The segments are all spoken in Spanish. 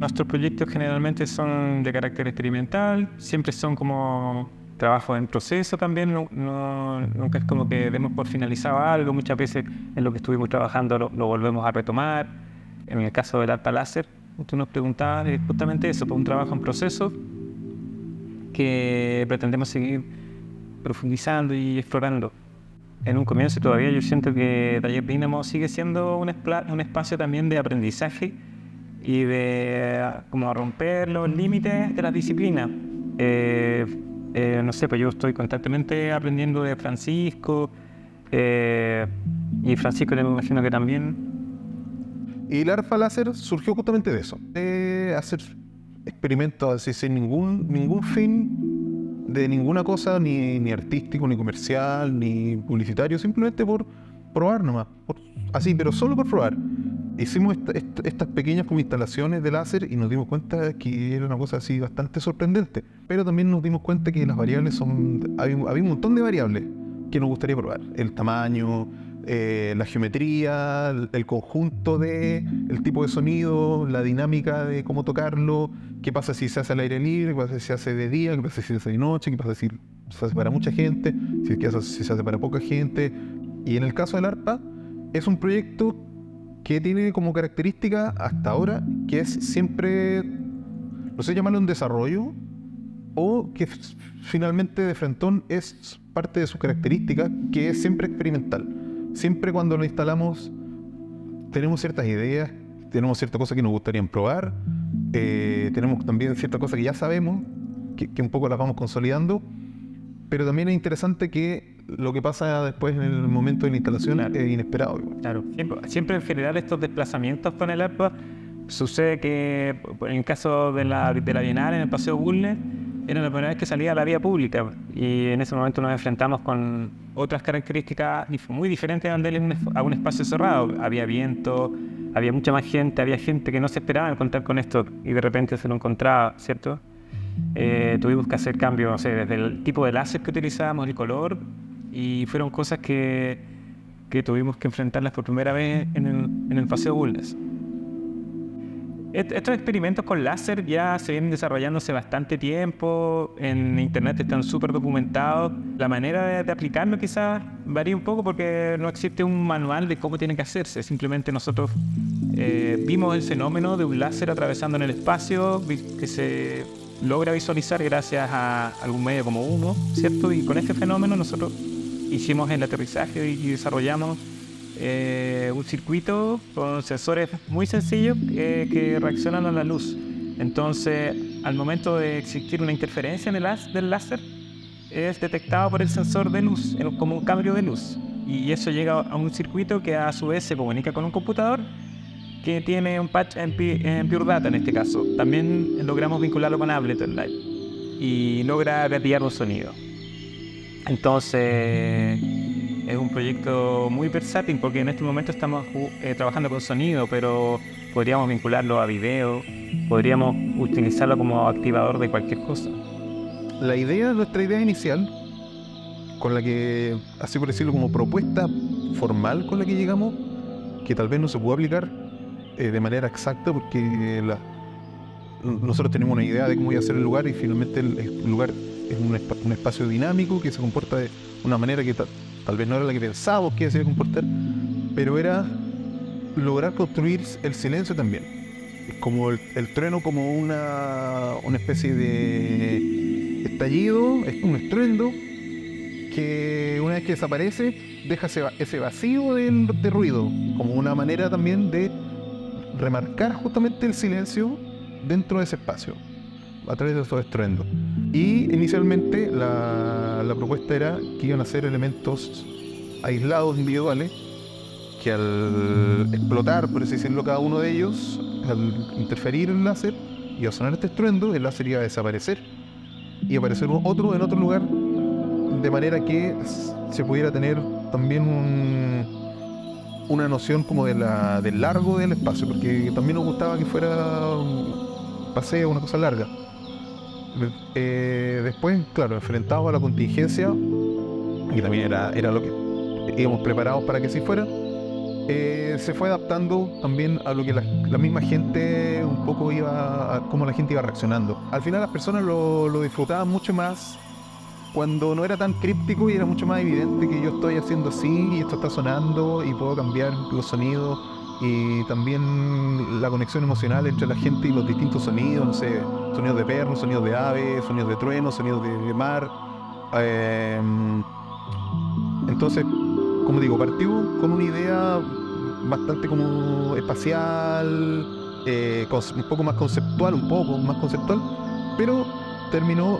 Nuestros proyectos generalmente son de carácter experimental, siempre son como trabajos en proceso también, nunca es como que demos por finalizado algo, muchas veces en lo que estuvimos trabajando lo volvemos a retomar. En el caso del arpa láser, tú nos preguntabas justamente eso, por un trabajo en proceso que pretendemos seguir profundizando y explorando. En un comienzo todavía yo siento que Taller Dínamo sigue siendo un espacio también de aprendizaje y de como romper los límites de las disciplinas. No sé, pues yo estoy constantemente aprendiendo de Francisco y Francisco me imagino que también. Y el arpa láser surgió justamente de eso, de hacer experimentos así sin ningún fin de ninguna cosa, ni artístico, ni comercial, ni publicitario, simplemente por probar nomás, así, pero solo por probar. Hicimos estas pequeñas como instalaciones de láser y nos dimos cuenta que era una cosa así bastante sorprendente, pero también nos dimos cuenta que las variables había un montón de variables que nos gustaría probar, el tamaño, la geometría, el conjunto el tipo de sonido, la dinámica de cómo tocarlo, qué pasa si se hace al aire libre, qué pasa si se hace de día, qué pasa si se hace de noche, qué pasa si se hace para mucha gente, si se hace para poca gente. Y en el caso del arpa, es un proyecto que tiene como característica hasta ahora que es siempre, no sé llamarlo un desarrollo, o que finalmente de frentón es parte de su característica, que es siempre experimental. Siempre cuando lo instalamos tenemos ciertas ideas, tenemos ciertas cosas que nos gustaría probar, tenemos también ciertas cosas que ya sabemos, que un poco las vamos consolidando, pero también es interesante que lo que pasa después en el momento de la instalación es inesperado. Claro, siempre en general estos desplazamientos con el arpa sucede que en el caso de la Bienal en el Paseo Bulnes era la primera vez que salía a la vía pública y en ese momento nos enfrentamos con otras características muy diferentes a un espacio cerrado. Había viento, había mucha más gente, había gente que no se esperaba encontrar con esto y de repente se lo encontraba, ¿cierto? Tuvimos que hacer cambios, no sé, desde el tipo de láser que utilizábamos, el color, y fueron cosas que tuvimos que enfrentarlas por primera vez en el Paseo Bulnes. Estos experimentos con láser ya se vienen desarrollando hace bastante tiempo, en internet están súper documentados. La manera de aplicarlo quizás varía un poco porque no existe un manual de cómo tiene que hacerse. Simplemente nosotros vimos el fenómeno de un láser atravesando en el espacio que se logra visualizar gracias a algún medio como humo, ¿cierto? Y con este fenómeno nosotros hicimos el aterrizaje y desarrollamos un circuito con sensores muy sencillos que reaccionan a la luz. Entonces, al momento de existir una interferencia en del láser, es detectado por el sensor de luz, como un cambio de luz. Y eso llega a un circuito que a su vez se comunica con un computador que tiene un patch en Pure Data en este caso. También logramos vincularlo con Ableton Live y logra gatillar un sonido. Entonces es un proyecto muy versátil porque en este momento estamos trabajando con sonido, pero podríamos vincularlo a video, podríamos utilizarlo como activador de cualquier cosa. Nuestra idea inicial, con la que, así por decirlo, como propuesta formal con la que llegamos, que tal vez no se pudo aplicar de manera exacta porque nosotros tenemos una idea de cómo iba a ser el lugar y finalmente el lugar es un espacio dinámico que se comporta de una manera que tal vez no era la que pensábamos que se iba a comportar, pero era lograr construir el silencio también. Como el trueno como una especie de estallido, es un estruendo que una vez que desaparece deja ese vacío de ruido, como una manera también de remarcar justamente el silencio dentro de ese espacio a través de esos estruendos. Y inicialmente la propuesta era que iban a ser elementos aislados, individuales, que al explotar, por así decirlo, cada uno de ellos, al interferir el láser y al sonar este estruendo, el láser iba a desaparecer y aparecer otro en otro lugar, de manera que se pudiera tener también una noción como del largo del espacio, porque también nos gustaba que fuera un paseo, una cosa larga. Después, claro, enfrentados a la contingencia, y también era lo que íbamos preparados para que así fuera, se fue adaptando también a lo que la misma gente un poco iba, a cómo la gente iba reaccionando. Al final las personas lo disfrutaban mucho más cuando no era tan críptico y era mucho más evidente que yo estoy haciendo así y esto está sonando y puedo cambiar los sonidos, y también la conexión emocional entre la gente y los distintos sonidos, no sé, sonidos de perro, sonidos de ave, sonidos de trueno, sonidos de mar. Eh, entonces, como digo, partió con una idea bastante como espacial, un poco más conceptual, pero terminó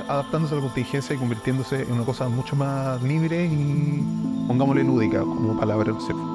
adaptándose a la contingencia y convirtiéndose en una cosa mucho más libre y, pongámosle, lúdica como palabra, ¿no es cierto?